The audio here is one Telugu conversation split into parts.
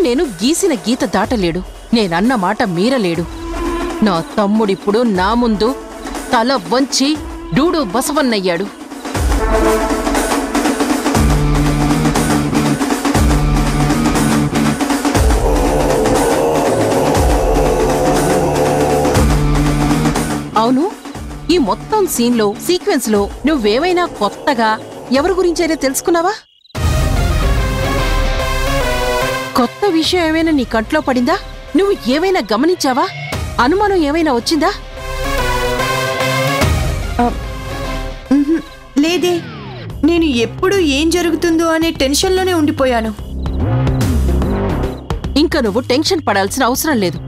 నేను గీసిన గీత దాటలేడు, నేనన్న మాట మీరలేడు. నా తమ్ముడిప్పుడు నా ముందు తల వంచి డూడు బసవన్నయ్యాడు. అవును, ఈ మొత్తం సీన్లో సీక్వెన్స్లో నువ్వేమైనా కొత్తగా ఎవరి గురించైనా తెలుసుకున్నావా? కొత్త విషయం ఏమైనా నీ కంట్లో పడిందా? నువ్వు ఏమైనా గమనించావా? అనుమానం ఏమైనా వచ్చిందా? లేదే, నేను ఎప్పుడు ఏం జరుగుతుందో అనే టెన్షన్లోనే ఉండిపోయాను. ఇంకా నువ్వు టెన్షన్ పడాల్సిన అవసరం లేదు.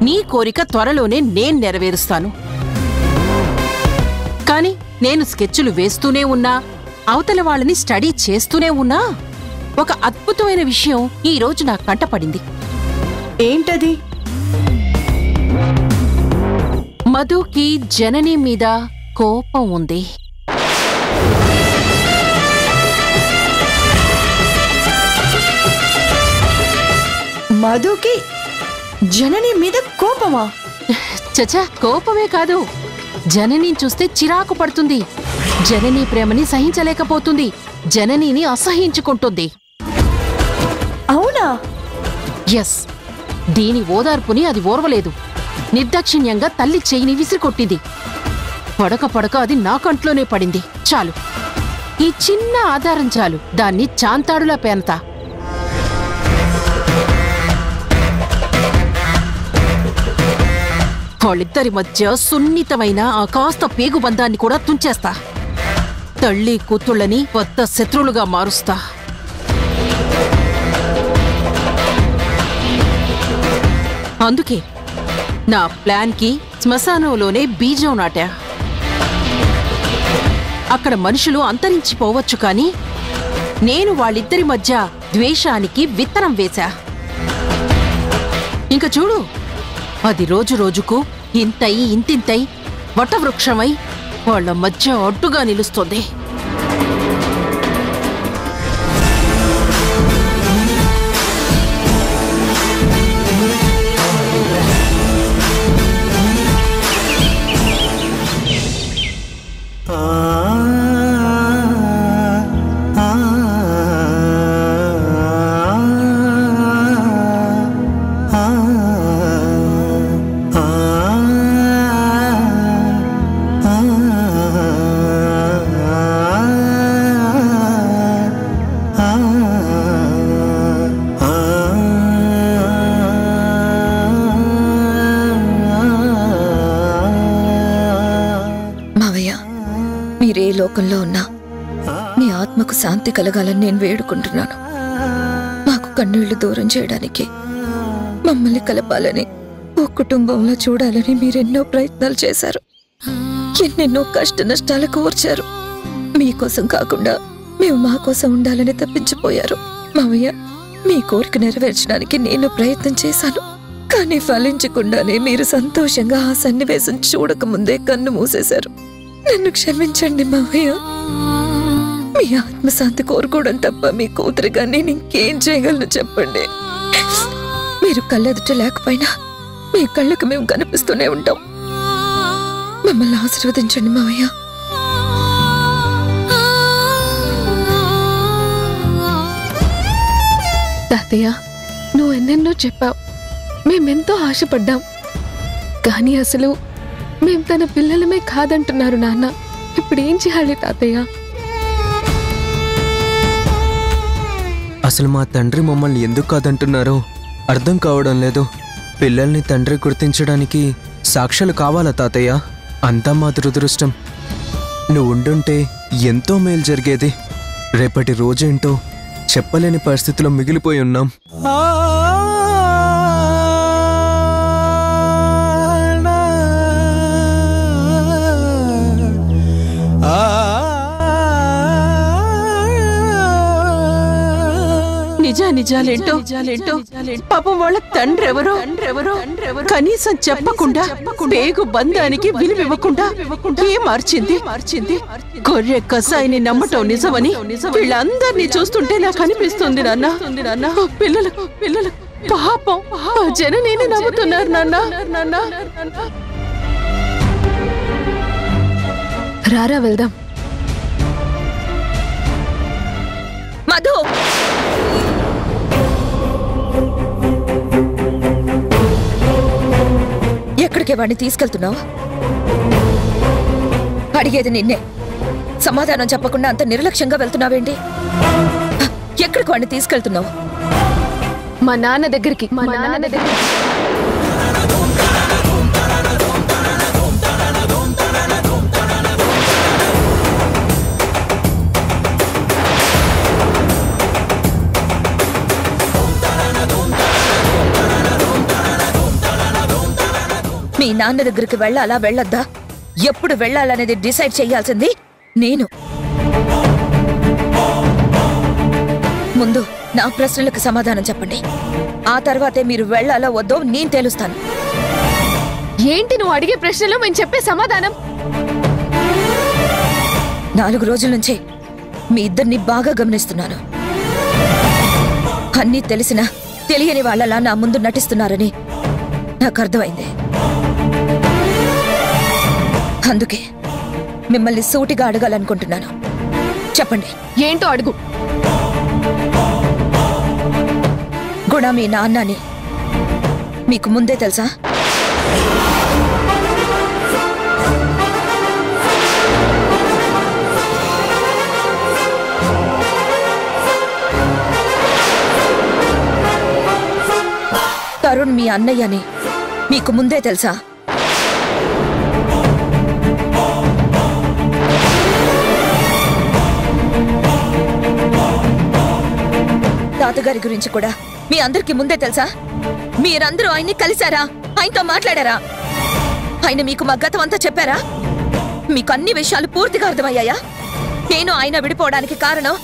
నీ కోరిక త్వరలోనే నేను నెరవేరుస్తాను. కానీ నేను స్కెచ్లు వేస్తూనే ఉన్నా, అవతల వాళ్ళని స్టడీ చేస్తూనే ఉన్నా, ఒక అద్భుతమైన విషయం ఈ రోజు నా కంటపడింది. ఏంటది? మధుకి జనని మీద కోపం ఉంది. మధుకి జనని మీద కోపమా? చచా, కోపమే కాదు, జనని చూస్తే చిరాకు పడుతుంది. జనని ప్రేమని సహించలేకపోతుంది. జననిని అసహించుకుంటుంది. అవునా? ఎస్. దీని ఓదార్పుని అది ఓర్వలేదు. నిర్దాక్షిణ్యంగా తల్లి చెయ్యిని విసిరికొట్టింది. పడక పడక అది నా కంట్లోనే పడింది. చాలు, ఈ చిన్న ఆధారం చాలు దాన్ని చాంతాడులా పేనతా. వాళ్ళిద్దరి మధ్య సున్నితమైన ఆ కాస్త పేగుబంధాన్ని కూడా తుంచేస్తా. తల్లి కూతుళ్ళని కొత్త శత్రువులుగా మారుస్తా. అందుకే నా ప్లాన్కి శ్మశానంలోనే బీజం నాటా. అక్కడ మనుషులు అంతరించిపోవచ్చు, కానీ నేను వాళ్ళిద్దరి మధ్య ద్వేషానికి విత్తనం వేశా. ఇంక చూడు, అది రోజు రోజుకు ఇంతై ఇంతింతై వటవృక్షమై వాళ్ళ మధ్య అడ్డుగా నిలుస్తుంది. మీరే లోకంలో ఉన్నా మీ ఆత్మకు శాంతి కలగాలని నేను వేడుకుంటున్నాను. మాకు కన్నీళ్లు దూరం చేయడానికి, మమ్మల్ని కలపాలని, ఓ కుటుంబంలో చూడాలని మీరెన్నో ప్రయత్నాలు చేశారు. ఎన్నెన్నో కష్ట నష్టాలకు ఓర్చారు. మీకోసం కాకుండా మేము మా కోసం ఉండాలని తప్పించిపోయారు. మావయ్య, మీ కోరిక నెరవేర్చడానికి నేను ప్రయత్నం చేశాను. కానీ ఫలించకుండానే మీరు సంతోషంగా ఆ సన్నివేశం చూడకముందే కన్ను మూసేశారు. నన్ను క్షమించండి మావయ్య. మీ ఆత్మశాంతి కోరుకోవడం తప్ప మీ కూతురుగా నేను ఇంకేం చేయగలను చెప్పండి. మీరు కళ్ళెదుట లేకపోయినా మీ కళ్ళకు మేము కనిపిస్తూనే ఉంటాం. మమ్మల్ని ఆశీర్వదించండి మావయ్య. తాతయ్య, నువ్వు ఎన్నెన్నో చెప్పావు, మేమెంతో ఆశపడ్డాం. కానీ అసలు మేం తన పిల్లలమే కాదంటున్నారు నాన్న. ఇప్పుడు ఏం చేయాలి తాతయ్య? అసలు మా తండ్రి మమ్మల్ని ఎందుకు కాదంటున్నారో అర్థం కావడం లేదు. పిల్లల్ని తండ్రి గుర్తించడానికి సాక్ష్యాలు కావాలా తాతయ్య? అంతా మా దురదృష్టం. నువ్వు ఉండుంటే ఎంతో మేలు జరిగేది. రేపటి రోజేంటో చెప్పలేని పరిస్థితిలో మిగిలిపోయి ఉన్నాం. నిజాలేంటో పాపం వాళ్ళ తండ్రెవరో కనీసం చెప్పకుండా పేగు బంధానికి విలువివ్వకుండా ఏం మార్చింది. గొర్రె కసాయిని నమ్మటం నిజమని వీళ్ళందరినీ చూస్తుంటే నాకు అనిపిస్తుంది నాన్న. జననేని నమ్ముతున్నారు నాన్న. రారా వెళ్దాం. మధు, ఎక్కడికి వాడిని తీసుకెళ్తున్నావు? అడిగేది నిన్నే. సమాధానం చెప్పకుండా అంత నిర్లక్ష్యంగా వెళ్తున్నావేంటి? ఎక్కడికి వాడిని తీసుకెళ్తున్నావు? మా నాన్న దగ్గరికి. మీ నాన్న దగ్గరికి వెళ్ళాలా వెళ్ళొద్దా, ఎప్పుడు వెళ్ళాలనేది డిసైడ్ చేయాల్సింది నేను. ముందు నా ప్రశ్నలకు సమాధానం చెప్పండి. ఆ తర్వాతే మీరు వెళ్ళాలా వద్దో నేను తేలుస్తాను. ఏంటి నువ్వు అడిగే ప్రశ్నలో మేము చెప్పే సమాధానం? 4 రోజుల నుంచే మీ ఇద్దరిని బాగా గమనిస్తున్నాను. అన్నీ తెలిసినా తెలియని వాళ్ళలా నా ముందు నటిస్తున్నారని నాకు అర్థమైంది. అందుకే మిమ్మల్ని సూటిగా అడగాలనుకుంటున్నాను. చెప్పండి, ఏంటో అడుగు. గుణ మీ నాన్నని మీకు ముందే తెలుసా? తరుణ్ మీ అన్నయ్యని మీకు ముందే తెలుసా? తాతగారి గురించి కూడా మీ అందరికి ముందే తెలుసా? మీరందరూ ఆయన్ని కలిశారా? ఆయనతో మాట్లాడారా? ఆయన మీకు మా గతం అంతా చెప్పారా? మీకు అన్ని విషయాలు పూర్తిగా అర్థమయ్యాయా? నేను ఆయన విడిపోవడానికి కారణం,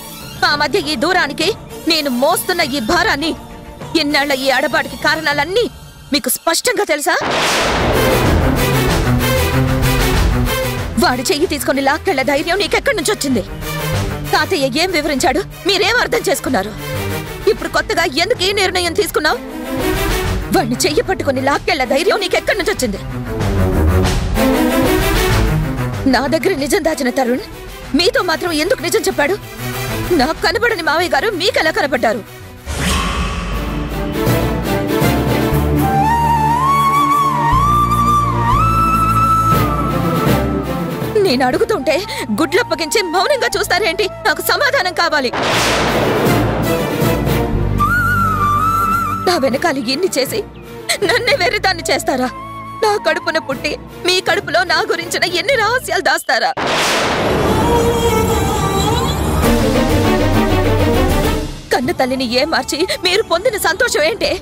ఆ మధ్య ఈ దూరానికి నేను మోస్తున్న ఈ భారాన్ని, ఎన్నాళ్ల ఈ అడబాటుకి కారణాలన్నీ మీకు స్పష్టంగా తెలుసా? వాడి చెయ్యి తీసుకుని లాక్కెళ్లే ధైర్యం నీకెక్కడి నుంచి వచ్చింది? తాతయ్య ఏం వివరించాడు? మీరేం అర్థం చేసుకున్నారు? ఇప్పుడు కొత్తగా ఎందుకు ఈ నిర్ణయం తీసుకున్నావు? వాడిని చెయ్యి పట్టుకుని లాక్కెళ్లే ధైర్యం నీకెక్కడి నుంచి వచ్చింది? నా దగ్గర నిజం దాచిన తరుణ్ మీతో మాత్రం ఎందుకు నిజం చెప్పాడు? నాకు కనబడని మావయ్య గారు మీకెలా కనబడ్డారు? నేను అడుగుతుంటే గుడ్లప్పగించి మౌనంగా చూస్తారేంటి? నాకు సమాధానం కావాలి. నా వెనకాల ఎన్ని చేసి నన్నే వెర్రిదాన్ని చేస్తారా? నా కడుపున పుట్టి మీ కడుపులో నా గురించిన ఎన్ని రహస్యాలు దాస్తారా? కన్న తల్లిని మార్చి మీరు పొందిన సంతోషం ఏంటి?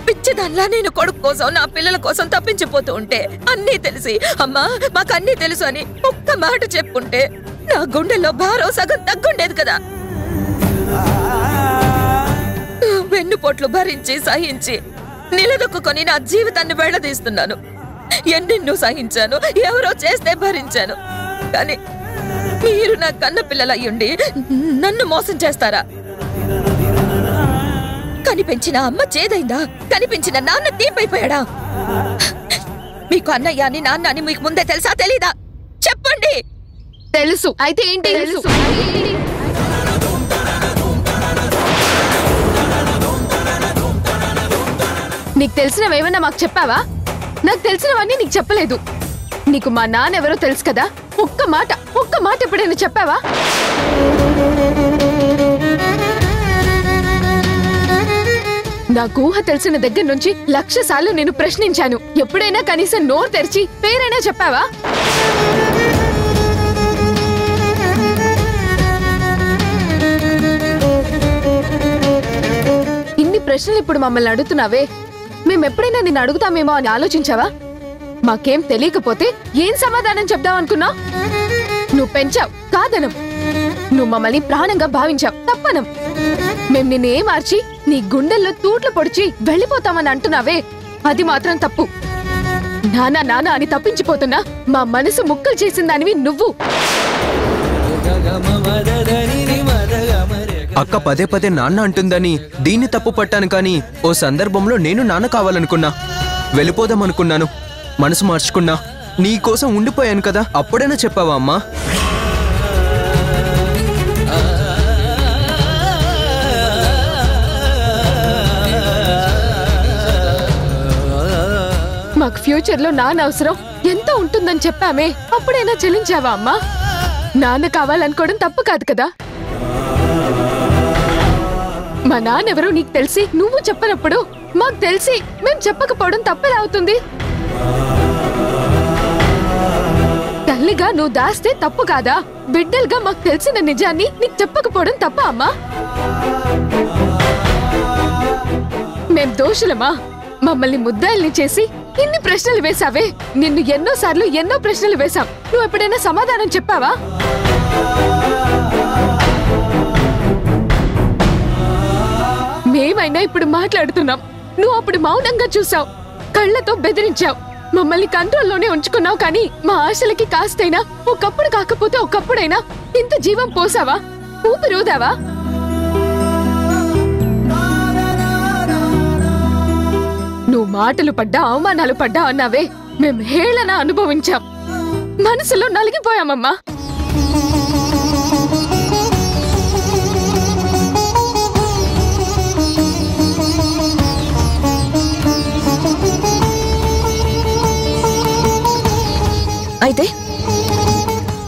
పిచ్చిదాన్లా నేను కొడుకు కోసం, నా పిల్లల కోసం తప్పించిపోతూ ఉంటే అన్నీ తెలిసి, అమ్మా మాకు అన్నీ తెలుసు అని ఒక్క మాట చెప్పుంటే నా గుండెల్లో భారం సగం తగ్గుండేది కదా. వెన్నుపోట్లు భరించి సహించి నిలదొక్కుని నా జీవితాన్ని వెళ్లదీస్తున్నాను. ఎన్నెన్నో సహించాను, ఎవరో చేస్తే భరించాను. కానీ మీరు నా కన్న పిల్లలయ్యుండి నన్ను మోసం చేస్తారా? కనిపించిన అమ్మ చేదైందా? కనిపించిన నాన్న తీపైపోయాడా? మీకు అన్నయ్య అని నాన్న అని మీకు ముందే తెలుసా తెలీదా? చెప్పండి. తెలుసు. అయితే ఏంటి? నీకు తెలిసినవేమన్నా మాకు చెప్పావా? నాకు తెలిసినవన్నీ నీకు చెప్పలేదు. నీకు మా నాన్న ఎవరో తెలుసు కదా, ఒక్క మాట ఎప్పుడైనా చెప్పావా? నాకు ఊహ తెలిసిన దగ్గర నుంచి 1,00,000 సార్లు నేను ప్రశ్నించాను. ఎప్పుడైనా కనీసం నోరు తెరిచి పేరైనా చెప్పావా? ఇన్ని ప్రశ్నలు ఇప్పుడు మమ్మల్ని అడుగుతున్నావే, మేమెప్పుడైనా నిన్ను అడుగుతామేమో అని ఆలోచించావా? మాకేం తెలియకపోతే ఏం సమాధానం చెప్దామనుకున్నావు? నువ్వు పెంచావు కాదనం, నువ్వు మమ్మల్ని ప్రాణంగా భావించావు తప్పనం. మేం నిన్నే మార్చి నీ గుండెల్లో తూట్లు పొడిచి వెళ్ళిపోతామని అంటున్నావే, అది మాత్రం తప్పు. నానా నానా అని తప్పించిపోతున్నా మా మనసు ముక్కలు చేసిన దానివి నువ్వు. అక్క పదే పదే నాన్న అంటుందని దీన్ని తప్పు పట్టాను, కానీ ఓ సందర్భంలో నేను నాన్న కావాలనుకున్నా, వెళ్ళిపోదామనుకున్నాను, మనసు మార్చుకున్నా. నీ కోసం ఉండిపోయాను కదా, అప్పుడైనా చెప్పావా అమ్మా? మాకు ఫ్యూచర్ లో నాన్న అవసరం ఎంతో ఉంటుందని చెప్పామే, అప్పుడైనా చెల్లించావా అమ్మా? నాన్న కావాలనుకోవడం తప్పు కాదు కదా. మా నాన్నెవరో నీకు తెలిసి నువ్వు చెప్పనప్పుడు మాకు తెలిసి మేము చెప్పకపోవడం తప్పెలా అవుతుంది? తల్లిగా నువ్వు దాస్తే తప్పు కాదా? బిడ్డలుగా మాకు తెలిసిన నిజాన్ని నీకు చెప్పకపోవడం తప్ప అమ్మా? మేం దోషులమా? మమ్మల్ని ముద్దాయిల్ని చేసి ఇన్ని ప్రశ్నలు వేశావే. నిన్ను ఎన్నోసార్లు ఎన్నో ప్రశ్నలు వేశాం, నువ్వు ఎప్పుడైనా సమాధానం చెప్పావా? మేమైనా ఇప్పుడు మాట్లాడుతున్నాం, నువ్వు అప్పుడు మౌనంగా చూసావు, కళ్ళతో బెదిరించావు, మమ్మల్ని కంట్రోల్లోనే ఉంచుకున్నావు. కానీ మా ఆశలకి కాస్తైనా ఒకప్పుడు కాకపోతే ఒకప్పుడైనా ఇంత జీవం పోసావా? ఊపిరూదావా? నువ్వు మాటలు పడ్డా అవమానాలు పడ్డా అన్నావే, మేం హేళన అనుభవించాం, మనసులో నలిగిపోయామమ్మా.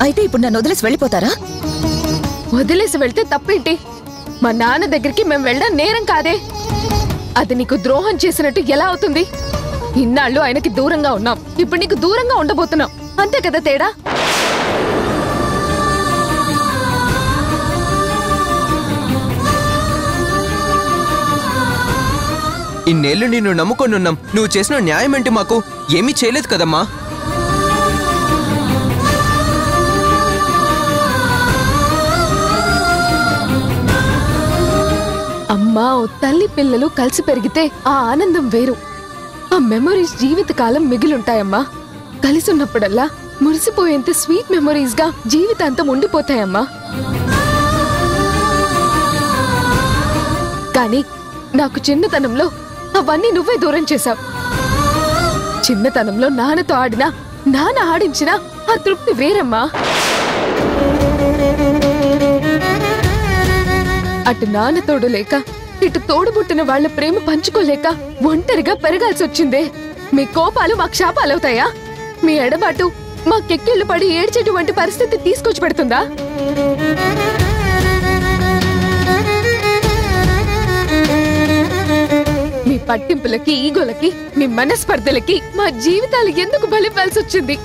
అయితే ఇప్పుడు నన్ను వదిలేసి వెళ్ళిపోతారా? వదిలేసి వెళ్తే తప్పేంటి? మా నాన్న దగ్గరికి మేము వెళ్ళడం నేరం కాదే. అది నీకు ద్రోహం చేసినట్టు ఎలా అవుతుంది? ఇన్నాళ్ళు ఆయనకి దూరంగా ఉన్నాం, ఇప్పుడు నీకు దూరంగా ఉండబోతున్నాం, అంతే కదా తేడా? ఇన్నేళ్లు నిన్ను నమ్ముకొనున్నాం, నువ్వు చేసిన న్యాయం ఏంటి? మాకు ఏమీ చేయలేదు కదమ్మా. అమ్మా, తల్లి పిల్లలు కలిసి పెరిగితే ఆ ఆనందం వేరు. ఆ మెమరీస్ జీవితకాలం మిగిలుంటాయమ్మా. కలిసి ఉన్నప్పుడల్లా మురిసిపోయేంత స్వీట్ మెమరీస్ గా జీవితాంతం ఉండిపోతాయమ్మా. కానీ నాకు చిన్నతనంలో అవన్నీ నువ్వే దూరం చేశావు. చిన్నతనంలో నాన్నతో ఆడినా, నాన్న ఆడించినా ఆ తృప్తి వేరమ్మా. అటు నాన్న తోడు లేక, ఇటు తోడుబుట్టిన వాళ్ల ప్రేమ పంచుకోలేక ఒంటరిగా పెరగాల్సి వచ్చిందే. మీ కోపాలు మాకు శాపాలవుతాయా? మీ ఎడబాటు మా కెక్కిళ్లు పడి ఏడ్చేటువంటి పరిస్థితి తీసుకొచ్చి పెడుతుందా? మీ పట్టింపులకి, ఈగోలకి, మీ మనస్పర్ధలకి మా జీవితాలు ఎందుకు బలివ్వాల్సి వచ్చింది?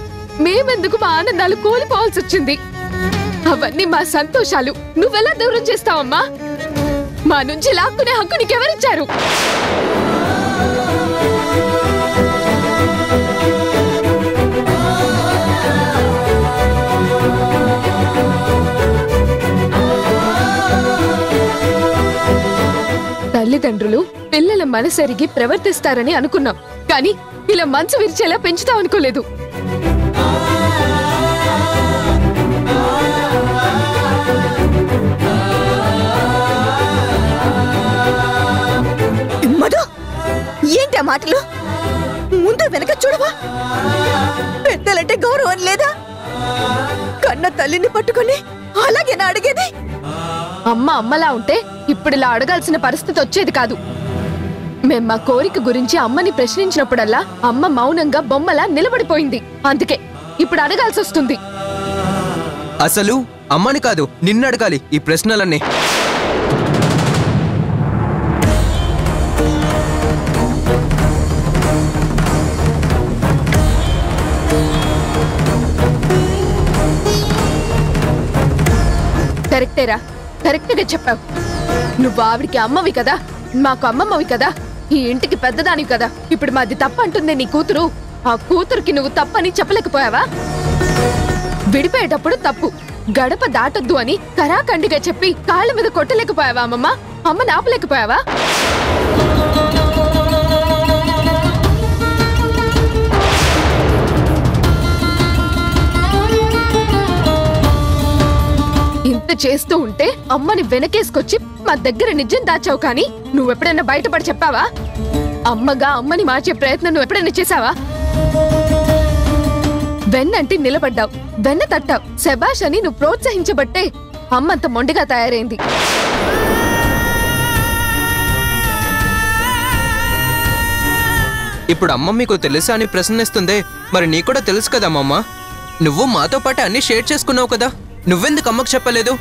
మేమెందుకు మా ఆనందాలు కోల్పోవాల్సి వచ్చింది? అవన్నీ మా సంతోషాలు నువ్వెలా దూరం చేస్తావమ్మా? మా నుంచి లాక్కునే హక్కు నీకెవరిచ్చారు? తల్లిదండ్రులు పిల్లల మనసెరిగి ప్రవర్తిస్తారని అనుకున్నాం, కానీ ఇలా మనసు విరిచేలా పెంచుతాం అనుకోలేదు. ఏంటి ఆ మాటలు? ముందు వెనక చూడవా? పెద్దలంటే గౌరవం లేదా? కన్న తల్లిని పట్టుకొని అలాగేనా అడిగేది? అమ్మ అమ్మలా ఉంటే ఇప్పుడు ఇలా అడగాల్సిన పరిస్థితి వచ్చేది కాదు. మేం మా కోరిక గురించి అమ్మని ప్రశ్నించినప్పుడల్లా అమ్మ మౌనంగా బొమ్మలా నిలబడిపోయింది. అందుకే ఇప్పుడు అడగాల్సి వస్తుంది. అసలు అమ్మని కాదు, నిన్ను అడగాలి ఈ ప్రశ్నలన్నీ. కరెక్టేరా, కరెక్ట్ గా చెప్పావు. నువ్వు ఆవిడికి అమ్మవి కదా, మాకు అమ్మమ్మవి కదా, ఈ ఇంటికి పెద్దదానివి కదా. ఇప్పుడు మాది తప్పు అంటుంది నీ కూతురు. ఆ కూతురికి నువ్వు తప్పని చెప్పలేకపోయావా? విడిపోయేటప్పుడు తప్పు, గడప దాటొద్దు అని కరాఖండిగా చెప్పి కాళ్ళ మీద కొట్టలేకపోయావా అమ్మమ్మ? అమ్మని ఆపలేకపోయావా? ఇంత చేస్తూ ఉంటే అమ్మని వెనకేసుకొచ్చి మా దగ్గర నిజం దాచావు, కానీ నువ్వెప్పుడైనా బయటపడి చెప్పావా? అమ్మగా అమ్మని మార్చే ప్రయత్నం నువ్వు ఎప్పుడైనా చేసావా? వెన్నంటే నిలబడ్డావు, వెన్న తట్టావు. శబాష్ అని నువ్వు ప్రోత్సహించబట్టే అమ్మంత మొండిగా తయారైంది. ఇప్పుడు అమ్మ మీకు తెలుసా అని ప్రశ్నిస్తుందే, మరి నీకు కూడా తెలుసు కదా అమ్మమ్మ. నువ్వు మాతో పాటు అన్ని షేర్ చేసుకున్నావు కదా, నువ్వెందుకు అమ్మకు చెప్పలేదు?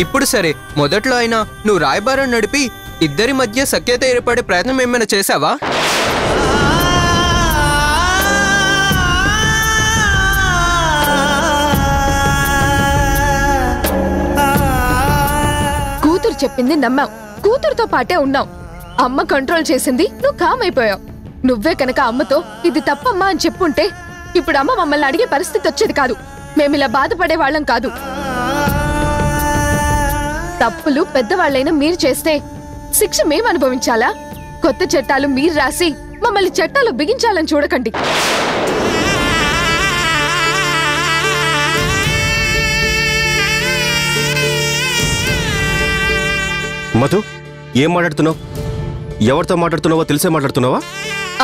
ఇప్పుడు సరే, మొదట్లో అయినా నువ్వు రాయబారం నడిపి ఇద్దరి మధ్య సఖ్యత ఏర్పడే ప్రయత్నం ఏమైనా చేశావా? కూతురు చెప్పింది నమ్మావు, కూతురుతో పాటే ఉన్నావు. అమ్మ కంట్రోల్ చేసింది, నువ్వు కామ్ అయిపోయావు. నువ్వే కనుక అమ్మతో ఇది తప్పమ్మా అని చెప్పుంటే ఇప్పుడు అమ్మ మమ్మల్ని అడిగే పరిస్థితి వచ్చేది కాదు. మేమిలా బాధపడే వాళ్ళం కాదు. తప్పులు పెద్దవాళ్ళైనా మీరు చేస్తే శిక్ష మేము అనుభవించాలా? కొత్త చట్టాలు మీరు రాసి మమ్మల్ని చట్టాలు బిగించాలని చూడకండి. మధు, ఏం మాట్లాడుతున్నావు? ఎవరితో మాట్లాడుతున్నావో తెలిసే మాట్లాడుతున్నావా?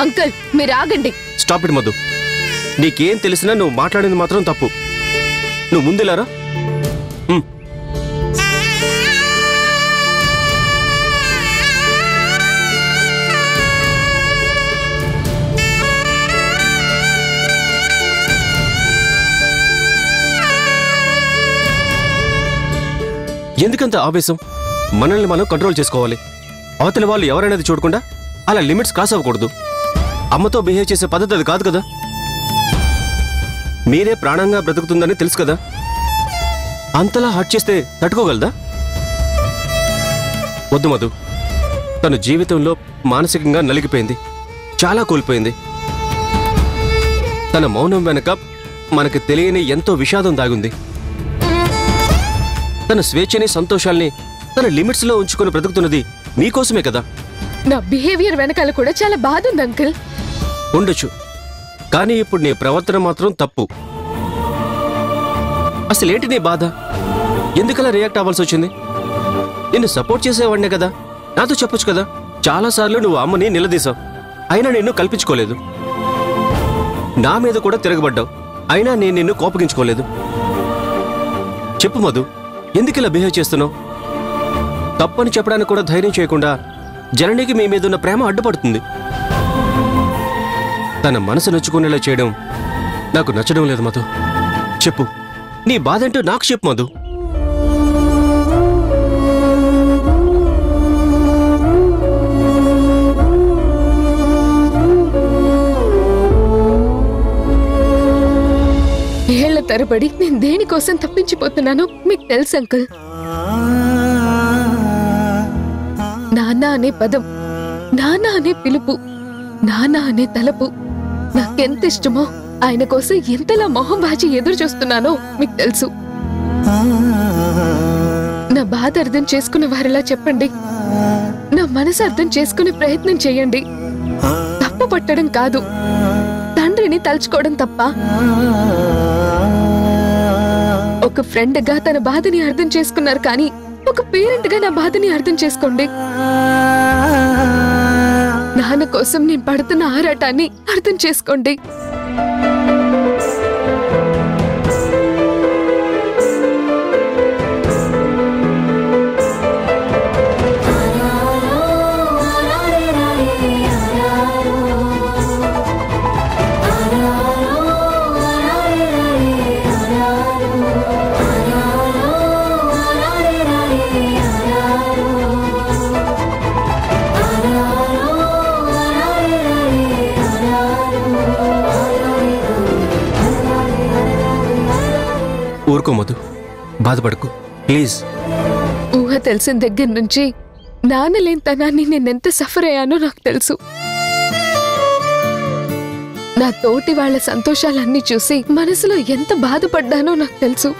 అంకుల్, మీరు ఆగండి. Stop it Madhu. నీకేం తెలిసినా నువ్వు మాట్లాడింది మాత్రం తప్పు. నువ్వు ముందులారా. ఎందుకంత ఆవేశం? మనల్ని మనం కంట్రోల్ చేసుకోవాలి. అవతల వాళ్ళు ఎవరైనది చూడకుండా అలా లిమిట్స్ క్రాస్ అవ్వకూడదు. అమ్మతో బిహేవ్ చేసే పద్ధతి అది కాదు కదా. మీరే ప్రాణంగా బ్రతుకుతుందని తెలుసు కదా, అంతలా హర్ట్ చేస్తే తట్టుకోగలదా? వద్దు మధు. తను జీవితంలో మానసికంగా నలిగిపోయింది, చాలా కోల్పోయింది. తన మౌనం వెనక మనకు తెలియని ఎంతో విషాదం దాగుంది. తన స్వేచ్ఛని సంతోషాల్ని తన లిమిట్స్లో ఉంచుకొని బ్రతుకుతున్నది మీకోసమే కదా. నా బిహేవియర్ వెనకాల కూడా చాలా బాధ ఉంది అంకుల్. ఉండొచ్చు, కానీ ఇప్పుడు నీ ప్రవర్తన మాత్రం తప్పు. అసలేంటి నీ బాధ? ఎందుకలా రియాక్ట్ అవ్వాల్సి వచ్చింది? నిన్ను సపోర్ట్ చేసేవాడినే కదా, నాతో చెప్పొచ్చు కదా. చాలాసార్లు నువ్వు అమ్మని నిలదీశావు, అయినా నిన్ను కల్పించుకోలేదు. నా మీద కూడా తిరగబడ్డావు, అయినా నేను నిన్ను కోపగించుకోలేదు. చెప్పు మధు, ఎందుకు ఇలా బిహేవ్ చేస్తున్నావు? తప్పని చెప్పడానికి కూడా ధైర్యం చేయకుండా జననికి మీ మీదున్న ప్రేమ అడ్డుపడుతుంది. తన మనసు నొచ్చుకునేలా చేయడం నాకు నచ్చడం లేదు మధు. చెప్పు, నీ బాధంటూ నాకు చెప్పు మధు. ఏళ్ల తరబడి నేను దేనికోసం తప్పించిపోతున్నానో మీకు తెలుసు అంకుల్. నాన్న అనే పదం, నాన్న అనే పిలుపు, నాన్న అనే తలపు నాకెంత ఇష్టమో, ఆయన కోసం ఎంతలా మొహం బాచి ఎదురు చూస్తున్నానో మీకు తెలుసు. నా బాధ అర్థం చేసుకునే వారిలా చెప్పండి, నా మనసు అర్థం చేసుకునే ప్రయత్నం చేయండి. తప్పు పట్టడం కాదు, తండ్రిని తలుచుకోవడం తప్ప. ఒక ఫ్రెండ్ గా తన బాధని అర్థం చేసుకున్నారు, కానీ ఒక పేరెంట్ గా నా బాధని అర్థం చేసుకోండి. నాన్న కోసం నేను పడుతున్న ఆరాటాన్ని అర్థం చేసుకోండి. ఊరుకో మధు, బాధపడకు ప్లీజ్. ఊహ తెలిసిన దగ్గర నుంచి నాన్న లేని తనాన్ని నేనెంత సఫర్ అయ్యానో నాకు తెలుసు. నా తోటి వాళ్ళ సంతోషాలన్నీ చూసి మనసులో ఎంత బాధపడ్డానో నాకు తెలుసు.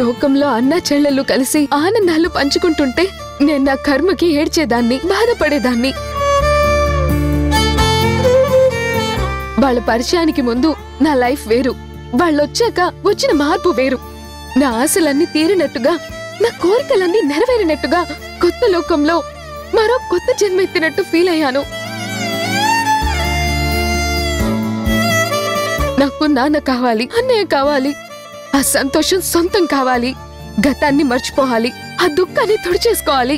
లోకంలో అన్నా చెల్లెళ్ళు కలిసి ఆనందాలు పంచుకుంటుంటే నేను నా కర్మకి ఏడ్చేదాన్ని, బాధపడేదాన్ని. వాళ్ళ పరిచయానికి ముందు నా లైఫ్ వేరు, వాళ్ళొచ్చాక వచ్చిన మార్పు వేరు. నా ఆశలన్నీ తీరినట్టుగా, నా కోరికలన్నీ నెరవేరినట్టుగా కొత్త లోకంలో మరో కొత్త జన్మెత్తినట్టు ఫీల్ అయ్యాను. నాకు నాన్న కావాలి, అన్నయ్య కావాలి, ఆ సంతోషం సొంతం కావాలి. గతాన్ని మర్చిపోవాలి, ఆ దుఃఖాన్ని తుడిచేసుకోవాలి.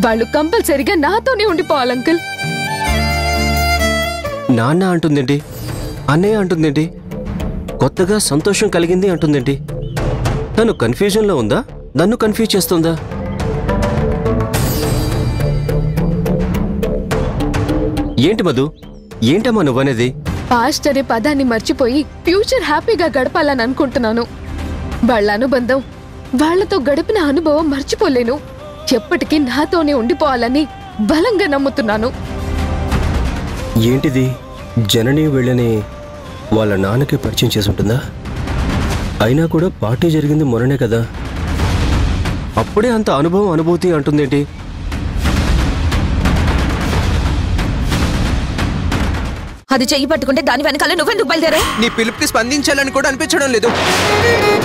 వాళ్ళు కంపల్సరీగా నాతోనే ఉండిపోవాలి అంకుల్. నాన్న అంటుందేంటి, అన్నయ్య అంటుందేంటి, కొత్తగా సంతోషం కలిగింది అంటుందేంటి? తను కన్ఫ్యూజన్లో ఉందా? నన్ను కన్ఫ్యూజ్ చేస్తుందా? ఏంటి మధు, ఏంటమ్మా నువ్వనేది? పాస్ట్ అనే పదాన్ని మర్చిపోయి ఫ్యూచర్ హ్యాపీగా గడపాలని అనుకుంటున్నాను. వాళ్ళ అనుబంధం, వాళ్లతో గడిపిన అనుభవం మర్చిపోలేను. ఎప్పటికీ నాతోనే ఉండిపోవాలని బలంగా నమ్ముతున్నాను. ఏంటిది, జనని వీళ్ళని వాళ్ళ నాన్నకి పరిచయం చేసి ఉంటుందా? అయినా కూడా పార్టీ జరిగింది మొన్ననే కదా, అప్పుడే అంత అనుభవం అనుభూతి అంటుందేంటి? అది చెయ్యి పట్టుకుంటే దాని వెనకాల నువ్వెందుకు బయలుదేరా? నీ పిలుపుకి స్పందించాలని కూడా అనిపించడం లేదు.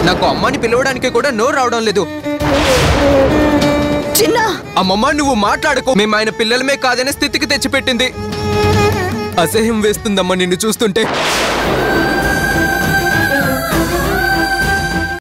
నాకు అమ్మని పిలవడానికి కూడా నోరు రావడం లేదు. చిన్న అమ్మమ్మ, నువ్వు మాట్లాడుకో. మేము ఆయన పిల్లలమే కాదనే స్థితికి తెచ్చిపెట్టింది. అసహ్యం వేస్తుందమ్మా నిన్ను చూస్తుంటే.